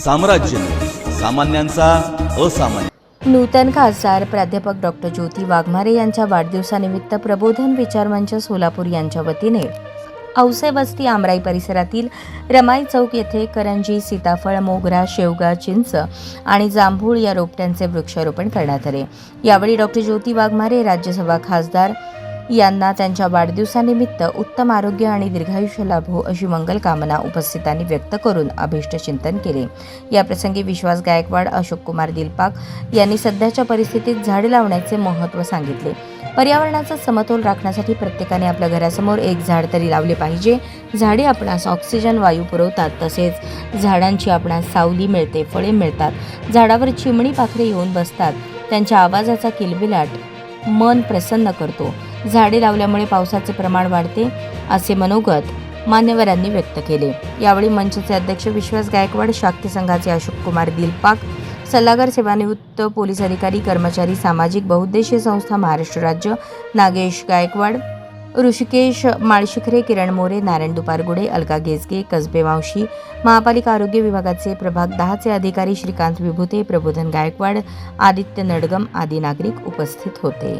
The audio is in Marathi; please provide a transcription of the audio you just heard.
साम्राज्य सामान्यांचा असामान्य। नूतन खासदार प्राध्यापक डॉक्टर ज्योती वाघमारे यांच्या वाढदिवसानिमित्त प्रबोधन विचारमंच सोलापूर यांच्या वतीने औसे वस्ती आमराई परिसरातील रमाई चौक येथे करंजी, सीताफळ, मोगरा, शेवगा, चिंच आणि जांभूळ या रोपट्यांचे वृक्षारोपण करण्यात आले। यावेळी डॉक्टर ज्योती वाघमारे राज्यसभा खासदार यांना त्यांच्या वाढदिवसानिमित्त उत्तम आरोग्य आणि दीर्घायुष्य लाभो अशी मंगल कामना उपस्थितांनी व्यक्त करून अभिष्ट चिंतन केले। या प्रसंगी विश्वास गायकवाड, अशोक कुमार दिलपाक यांनी सध्याच्या परिस्थितीत झाडे लावण्याचे महत्त्व सांगितले। पर्यावरणाचा समतोल राखण्यासाठी प्रत्येकाने आपल्या घरासमोर एक झाड तरी लावले पाहिजे। झाडे आपणास ऑक्सिजन वायू पुरवतात, तसेच झाडांची आपणास सावली मिळते, फळे मिळतात। झाडावर चिमणी पाखरे येऊन बसतात, त्यांच्या आवाजाचा किलबिलाट मन प्रसन्न करतो। झाडे लावल्यामुळे पावसाचे प्रमाण वाढते असे मनोगत मान्यवरांनी व्यक्त केले। यावेळी मंचचे अध्यक्ष विश्वास गायकवाड, शाक्ती संघाचे अशोक कुमार दिलपाक, सल्लागार, सेवानिवृत्त पोलीस अधिकारी, कर्मचारी, सामाजिक बहुउद्देशीय संस्था महाराष्ट्र राज्य, नागेश गायकवाड, ऋषिकेश माळशिखरे, किरण मोरे, नारायण दुपारगुडे, अलका गेजगे, कसबे मावशी, महापालिका आरोग्य विभागाचे प्रभाग 10 चे अधिकारी श्रीकांत विभूते, प्रबोधन गायकवाड, आदित्य नडगम आदी नागरिक उपस्थित होते।